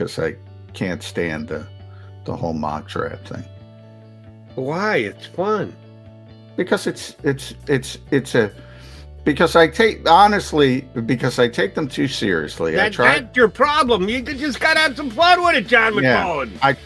because I can't stand the whole mock draft thing. Why? It's fun. Because it's a because I take honestly because I take them too seriously. I try. That's your problem. You just got to have some fun with it, John Yeah, McMullen. I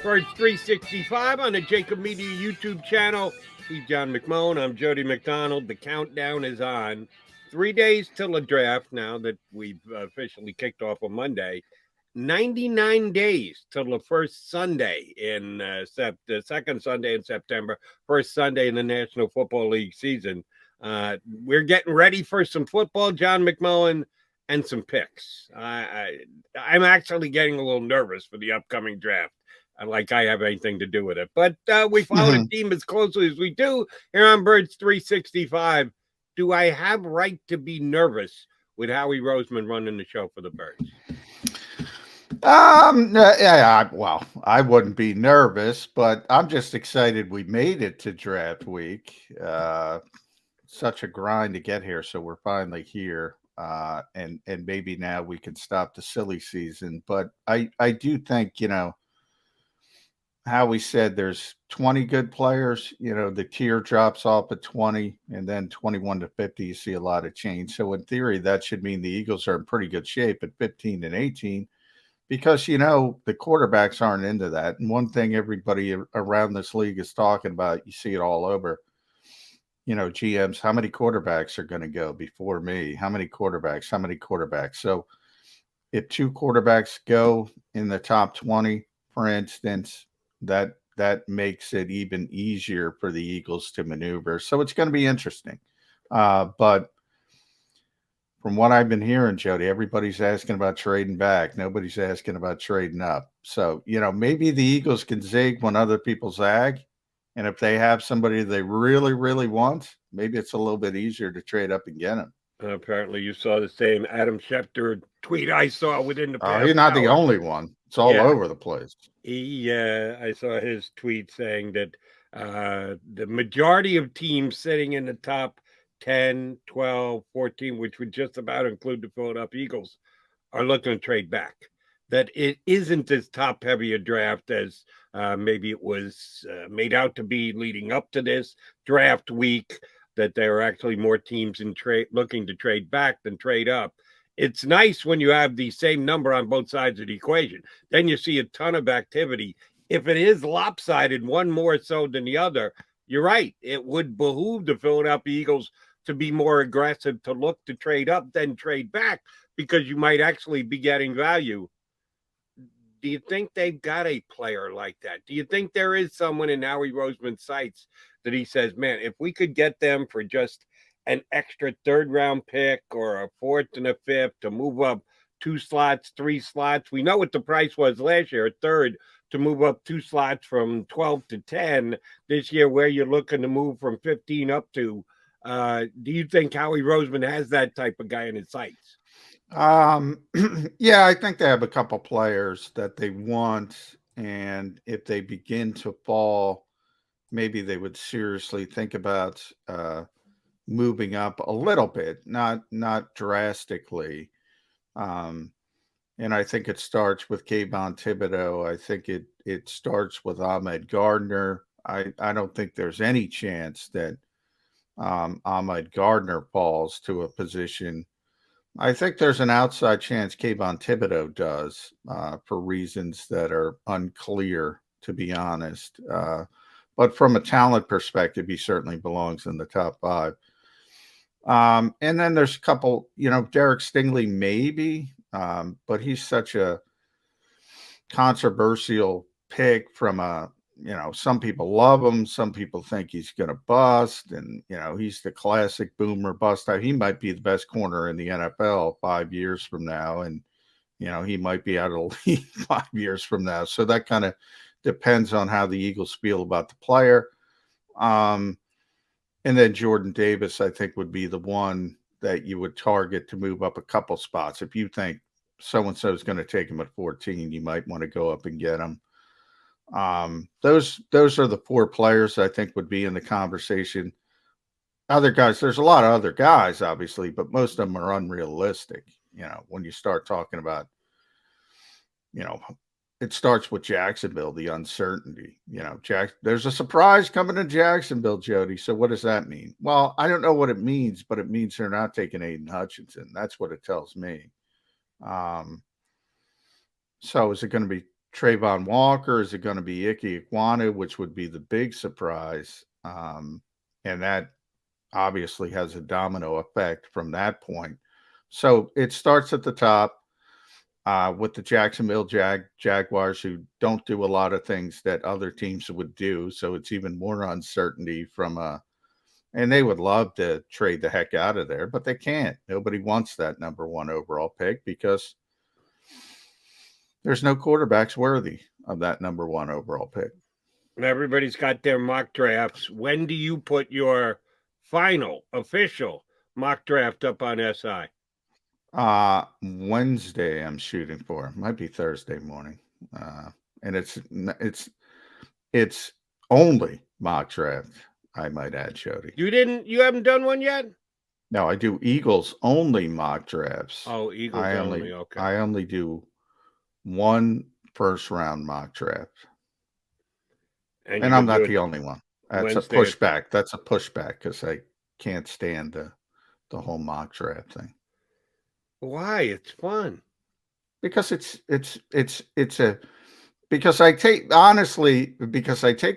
Birds 365 on the JAKIB Media YouTube channel. He's John McMullen. I'm Jody McDonald. The countdown is on. 3 days till the draft now that we've officially kicked off on Monday. 99 days till the first Sunday in the second Sunday in September, first Sunday in the National Football League season. We're getting ready for some football, John McMullen, and some picks. I'm actually getting a little nervous for the upcoming draft. Like I have anything to do with it. But we follow the team as closely as we do here on Birds 365. Do I have right to be nervous with Howie Roseman running the show for the Birds? yeah, well, I wouldn't be nervous, but I'm just excited we made it to draft week. Such a grind to get here, so we're finally here. And maybe now we can stop the silly season. But I do think, how we said there's 20 good players, the tier drops off at 20, and then 21 to 50, you see a lot of change. So in theory, that should mean the Eagles are in pretty good shape at 15 and 18 because, the quarterbacks aren't into that. And one thing everybody around this league is talking about, you see it all over, GMs, how many quarterbacks are going to go before me? How many quarterbacks? How many quarterbacks? So if two quarterbacks go in the top 20, for instance, that makes it even easier for the Eagles to maneuver. So it's going to be interesting. But from what I've been hearing, Jody, everybody's asking about trading back. Nobody's asking about trading up. So, maybe the Eagles can zig when other people zag. And if they have somebody they really, really want, maybe it's a little bit easier to trade up and get them. Apparently, you saw the same Adam Schefter tweet I saw within the Oh, past he's not the hour. only one. It's all Yeah, over the place. I saw his tweet saying that the majority of teams sitting in the top 10, 12, 14, which would just about include the Philadelphia Eagles, are looking to trade back. That it isn't as top heavy a draft as maybe it was made out to be leading up to this draft week, that there are actually more teams in looking to trade back than trade up. It's nice when you have the same number on both sides of the equation. Then you see a ton of activity. If it is lopsided, one more so than the other, you're right. It would behoove the Philadelphia Eagles to be more aggressive, to look to trade up than trade back, because you might actually be getting value. Do you think they've got a player like that? Do you think there is someone in Howie Roseman's sights that he says, man, if we could get them for just an extra third round pick or a fourth and a fifth to move up 2 slots, 3 slots? We know what the price was last year, a third, to move up 2 slots from 12 to 10. This year, where you're looking to move from 15 up to. Do you think Howie Roseman has that type of guy in his sights? Yeah, I think they have a couple players that they want, and if they begin to fall, maybe they would seriously think about moving up a little bit, not drastically. Um, and I think it starts with Kayvon Thibodeau. I think it starts with Ahmed Gardner. I don't think there's any chance that Ahmed Gardner falls to a position. I think there's an outside chance Kayvon Thibodeau does for reasons that are unclear, to be honest. But from a talent perspective, he certainly belongs in the top five. And then there's a couple, Derek Stingley, maybe, but he's such a controversial pick from some people love him. Some people think he's going to bust. And, he's the classic boomer bust type. He might be the best corner in the NFL 5 years from now. And, he might be out of the league 5 years from now. So that kind of depends on how the Eagles feel about the player. And then Jordan Davis, I think, would be the one that you would target to move up a couple spots. If you think so-and-so is going to take him at 14. You might want to go up and get him. Those are the 4 players I think would be in the conversation. Other guys, there's a lot of other guys, obviously, but most of them are unrealistic. When you start talking about, it starts with Jacksonville, the uncertainty. There's a surprise coming to Jacksonville, Jody. So what does that mean? Well, I don't know what it means, but it means they're not taking Aiden Hutchinson. That's what it tells me. So is it going to be Trayvon Walker? Is it going to be Ike Ekwonu, which would be the big surprise? And that obviously has a domino effect from that point. So it starts at the top with the Jacksonville Jaguars, who don't do a lot of things that other teams would do. So it's even more uncertainty and they would love to trade the heck out of there, but they can't. Nobody wants that number 1 overall pick because there's no quarterbacks worthy of that number 1 overall pick. Everybody's got their mock drafts. When do you put your final official mock draft up on SI? Wednesday I'm shooting for. Might be Thursday morning. And it's only mock draft, I might add, Jody. You haven't done one yet? No, I do Eagles only mock drafts. Oh, Eagles only. Okay. I only do 1 first round mock draft. And I'm not the only one. That's Wednesday. A pushback. That's a pushback because I can't stand the whole mock draft thing. Why? It's fun. Because because I take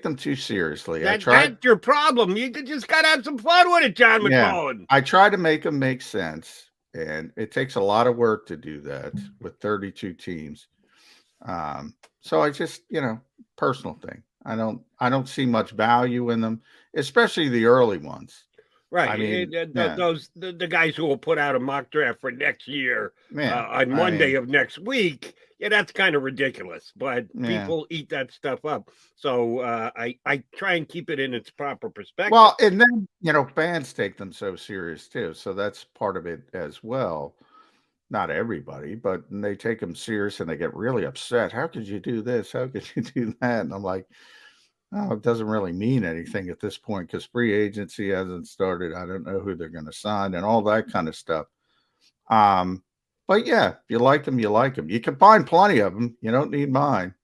them too seriously. That's your problem. You just got to have some fun with it, John McMullen. Yeah, I try to make them make sense, and it takes a lot of work to do that with 32 teams. So I just, personal thing. I don't see much value in them, especially the early ones. Right. I mean, the guys who will put out a mock draft for next year on Monday of next week. Yeah, that's kind of ridiculous, but people eat that stuff up. So I try and keep it in its proper perspective. Well, and then, fans take them so serious too. So that's part of it as well. Not everybody, but they take them serious and they get really upset. How could you do this? How could you do that? And I'm like, oh, it doesn't really mean anything at this point because free agency hasn't started. I don't know who they're going to sign and all that kind of stuff. But yeah, if you like them, you like them. You can find plenty of them. You don't need mine.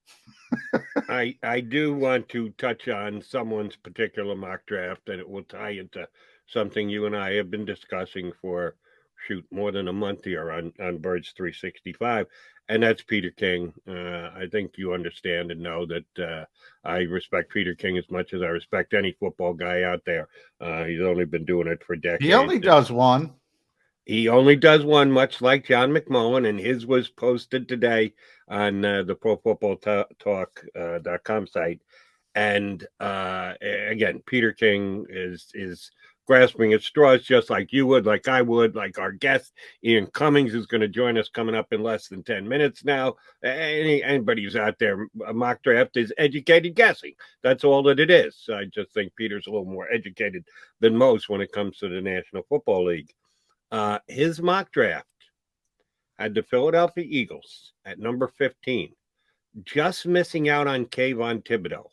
I do want to touch on someone's particular mock draft, and it will tie into something you and I have been discussing for more than a month here on Birds 365, and that's Peter King. I think you understand and know that I respect Peter King as much as I respect any football guy out there. He's only been doing it for decades. He only does one. He only does one, much like John McMullen, and his was posted today on the ProFootballTalk.com site. And again, Peter King is grasping at straws just like you would, like I would, like our guest Ian Cummings is going to join us coming up in less than 10 minutes now. Anybody who's out there, a mock draft is educated guessing. That's all that it is. I just think Peter's a little more educated than most when it comes to the National Football League. His mock draft had the Philadelphia Eagles at number 15, just missing out on Kayvon Thibodeau,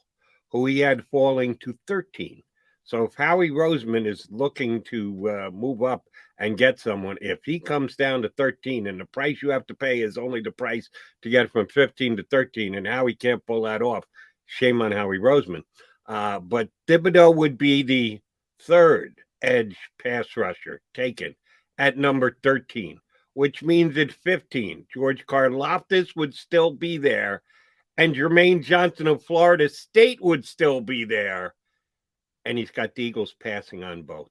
who he had falling to 13. So if Howie Roseman is looking to move up and get someone, if he comes down to 13 and the price you have to pay is only the price to get from 15 to 13, and Howie can't pull that off, shame on Howie Roseman. But Thibodeau would be the 3rd edge pass rusher taken at number 13, which means at 15, George Karlaftis would still be there, and Jermaine Johnson of Florida State would still be there. And he's got the Eagles passing on both.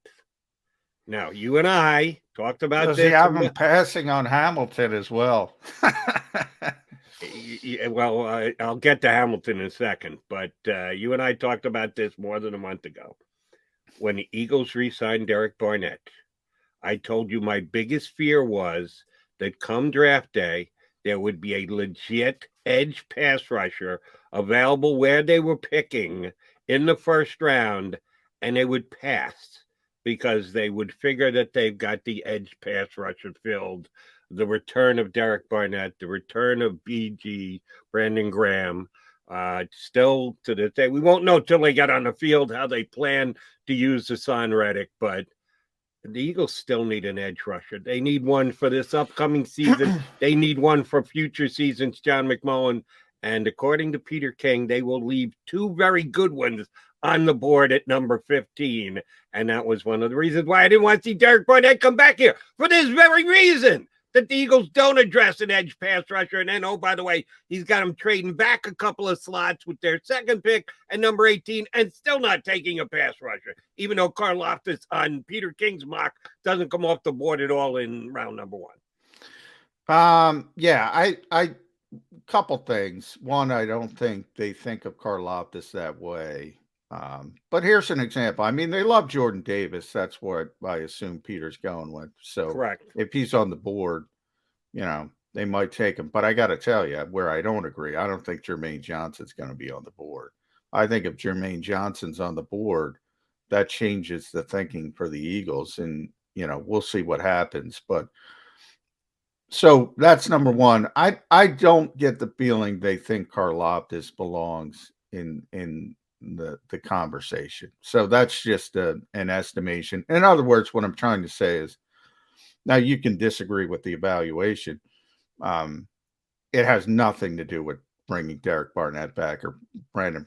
Now, you and I talked about this. Does he have him passing on Hamilton as well? Well, I'll get to Hamilton in a second. But you and I talked about this more than a month ago. When the Eagles re-signed Derek Barnett, I told you my biggest fear was that come draft day, there would be a legit edge pass rusher available where they were picking in the first round, and they would pass because they would figure that they've got the edge pass rusher filled the return of Derek Barnett, the return of BG, Brandon Graham. Still to this day, we won't know till they get on the field how they plan to use Hassan Reddick, but the Eagles still need an edge rusher. They need one for this upcoming season. They need one for future seasons, John McMullen. And according to Peter King, they will leave two very good ones on the board at number 15. And that was one of the reasons why I didn't want to see Derek Barnett come back here, for this very reason, that the Eagles don't address an edge pass rusher. And then, oh, by the way, he's got them trading back a couple of slots with their second pick and number 18 and still not taking a pass rusher, even though Karlaftis on Peter King's mock doesn't come off the board at all in round number 1. Yeah, I couple things. One, I don't think they think of Karlaftis that way. But here's an example. I mean, they love Jordan Davis. That's what I assume Peter's going with. So Correct. If he's on the board, they might take him. But I got to tell you where I don't agree. I don't think Jermaine Johnson's going to be on the board. I think if Jermaine Johnson's on the board, that changes the thinking for the Eagles. And, we'll see what happens. But so that's number one. I don't get the feeling they think Karlaftis belongs in the conversation. So that's just an estimation. In other words, what I'm trying to say is, now you can disagree with the evaluation. It has nothing to do with bringing Derek Barnett back or Brandon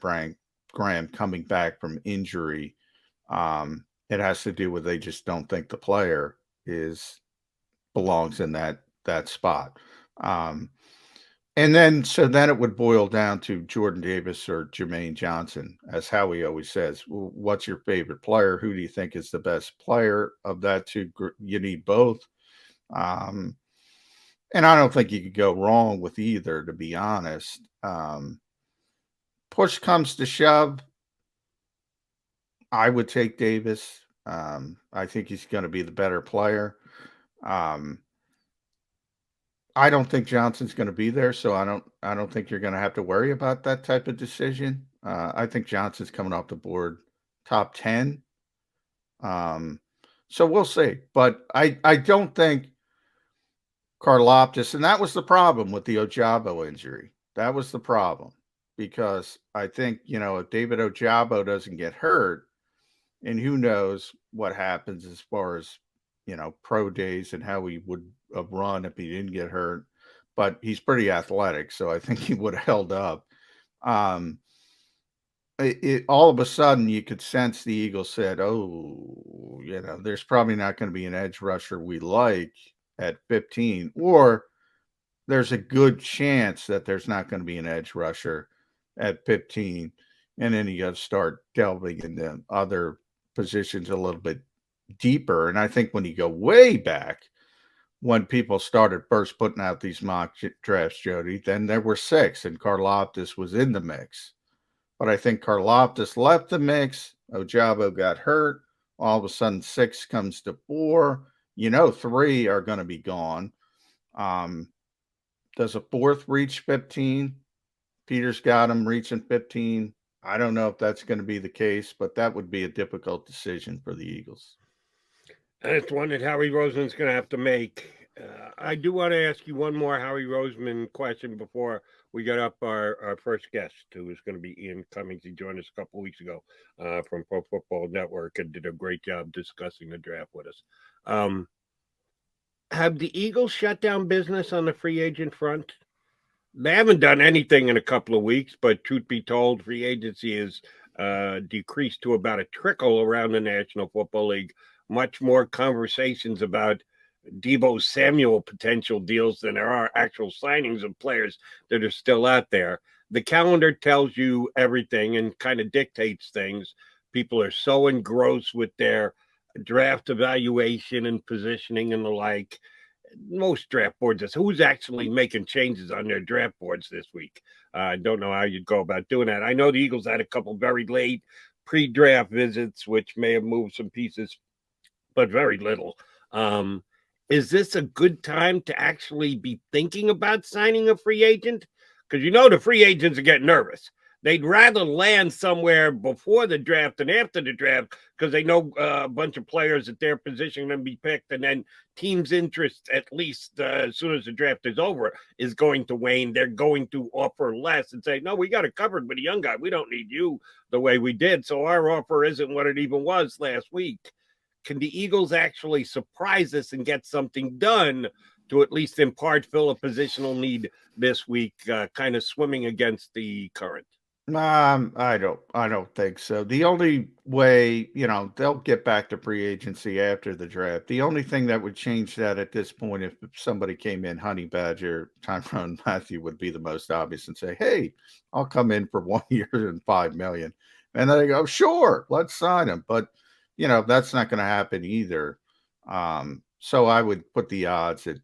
Graham coming back from injury. It has to do with they just don't think the player belongs in that spot. And then it would boil down to Jordan Davis or Jermaine Johnson, as Howie always says. Well, what's your favorite player? Who do you think is the best player of that two? You need both. And I don't think you could go wrong with either, to be honest. Push comes to shove, I would take Davis. I think he's going to be the better player. I don't think Johnson's going to be there, so I don't think you're going to have to worry about that type of decision. I think Johnson's coming off the board top 10. So we'll see. But I don't think Karlaftis, and that was the problem with the Ojabo injury. That was the problem, because I think, if David Ojabo doesn't get hurt, and who knows what happens as far as, pro days and how he would have run if he didn't get hurt, but he's pretty athletic, so I think he would have held up. All of a sudden you could sense the Eagles said, oh, there's probably not going to be an edge rusher we like at 15, or there's a good chance that there's not going to be an edge rusher at 15. And then you got to start delving into other positions a little bit deeper. And I think when you go way back, when people started first putting out these mock drafts, Jody, then there were 6 and Karlaftis was in the mix. But I think Karlaftis left the mix. Ojabo got hurt. All of a sudden 6 comes to 4. 3 are going to be gone. Does a 4th reach 15? Peter's got him reaching 15. I don't know if that's going to be the case, but that would be a difficult decision for the Eagles. And it's one that Howie Roseman's going to have to make. I do want to ask you one more Howie Roseman question before we get up our first guest, who is going to be Ian Cummings. He joined us a couple of weeks ago from Pro Football Network and did a great job discussing the draft with us. Have the Eagles shut down business on the free agent front? They haven't done anything in a couple of weeks, but truth be told, free agency is decreased to about a trickle around the National Football League. Much more conversations about Deebo Samuel potential deals than there are actual signings of players that are still out there. The calendar tells you everything and kind of dictates things. People are so engrossed with their draft evaluation and positioning and the like. Most draft boards, who's actually making changes on their draft boards this week? I don't know how you'd go about doing that. I know the Eagles had a couple very late pre-draft visits, which may have moved some pieces, but very little. Is this a good time to actually be thinking about signing a free agent? Because the free agents are getting nervous. they'd rather land somewhere before the draft than after the draft because they know a bunch of players at their position are going to be picked, and then teams' interest, at least as soon as the draft is over, is going to wane. They're going to offer less and say, no, we got it covered with a young guy. We don't need you the way we did. So our offer isn't what it even was last week. Can the Eagles actually surprise us and get something done to at least in part fill a positional need this week, kind of swimming against the current? I don't think so. The only way, they'll get back to free agency after the draft. The only thing that would change that at this point, if somebody came in, Honey Badger, Tyrone Matthew would be the most obvious and say, "Hey, I'll come in for 1 year and $5 million," and then they go, "Sure, let's sign him." But that's not going to happen either. So I would put the odds at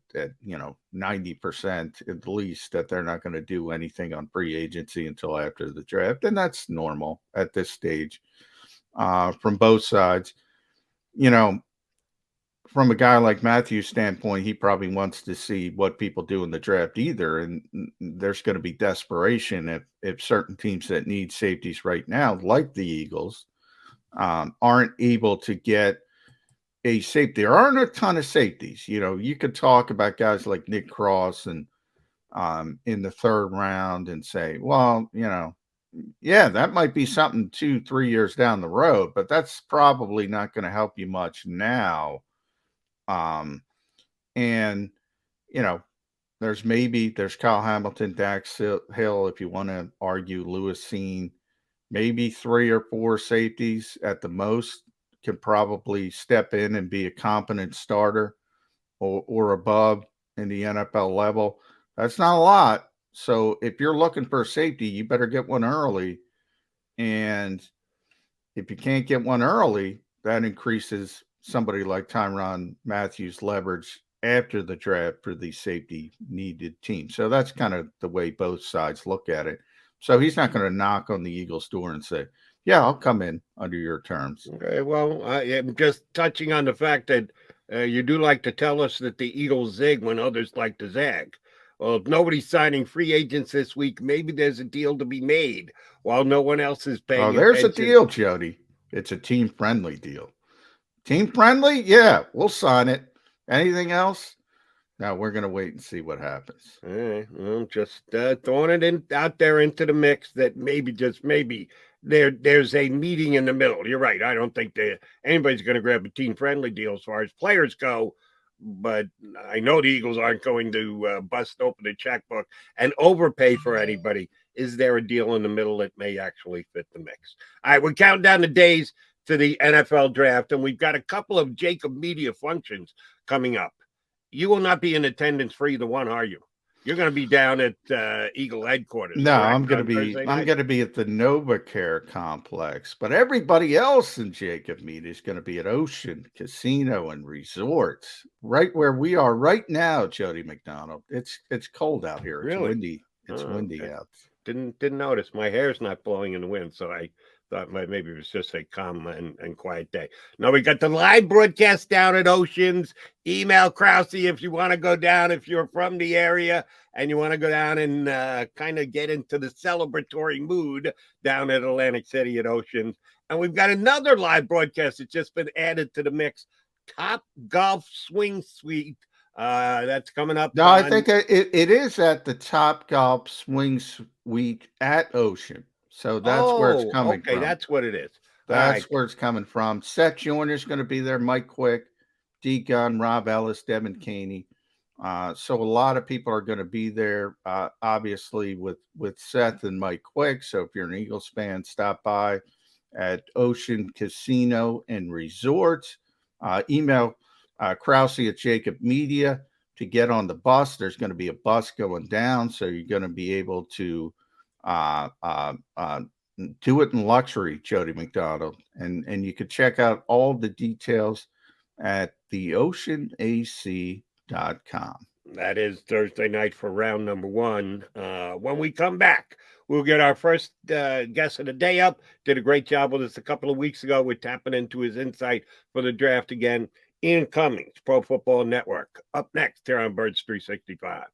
90% at least that they're not going to do anything on free agency until after the draft, and that's normal at this stage from both sides. From a guy like Matthew's standpoint, he probably wants to see what people do in the draft either, and there's going to be desperation if certain teams that need safeties right now, like the Eagles, aren't able to get a safety. There aren't a ton of safeties. You could talk about guys like Nick Cross and in the third round and say, well, yeah, that might be something 2-3 years down the road, but that's probably not going to help you much now. And there's Kyle Hamilton, Dax Hill, if you want to argue Lewis Seen, maybe 3 or 4 safeties at the most can probably step in and be a competent starter or above in the NFL level. That's not a lot. So if you're looking for a safety, you better get one early. And if you can't get one early, that increases somebody like Tyrann Mathieu's leverage after the draft for the safety needed team. So that's kind of the way both sides look at it. So he's not going to knock on the Eagles' door and say, yeah, I'll come in under your terms. Okay, well, I am just touching on the fact that you do like to tell us that the Eagles zig when others like to zag. Well, if nobody's signing free agents this week, maybe there's a deal to be made while no one else is paying attention. There's a deal, Jody. It's a team-friendly deal. Team-friendly? Yeah, we'll sign it. Anything else? Now we're going to wait and see what happens. All right, well, just throwing it out there into the mix that maybe, just maybe, there's a meeting in the middle. You're right. I don't think anybody's going to grab a team-friendly deal as far as players go, but I know the Eagles aren't going to bust open the checkbook and overpay for anybody. Is there a deal in the middle that may actually fit the mix? All right, we're counting down the days to the NFL draft, and we've got a couple of JAKIB media functions coming up. You will not be in attendance for either one, are you? You're going to be down at Eagle headquarters. No, I'm going to be at the NovaCare complex, but everybody else in JAKIB Media is going to be at Ocean Casino and Resorts, right where we are right now. Jody McDonald. It's cold out here. It's really windy. It's windy okay. out. Didn't notice. My hair's not blowing in the wind, so I thought maybe it was just a calm and quiet day. No, we got the live broadcast down at Oceans. Email Krause if you want to go down, if you're from the area and you want to go down and kind of get into the celebratory mood down at Atlantic City at Oceans. And we've got another live broadcast that's just been added to the mix. Top Golf Swing Suite. That's coming up. No, I think it is at the Top Golf Swing Suite at Ocean. So that's where it's coming from. Okay, that's what it is. That's where it's coming from. Seth Joyner's going to be there. Mike Quick, D Gunn, Rob Ellis, Devin Caney. So a lot of people are going to be there, obviously, with Seth and Mike Quick. So if you're an Eagles fan, stop by at Ocean Casino and Resorts. Email Krause at JAKIB Media to get on the bus. There's going to be a bus going down, so you're going to be able to do it in luxury, Jody McDonald, and you can check out all the details at theoceanac.com. That is Thursday night for round number 1. When we come back, we'll get our first guest of the day up. Did a great job with us a couple of weeks ago. We're tapping into his insight for the draft again. Ian Cummings, Pro Football Network. Up next here on Birds 365.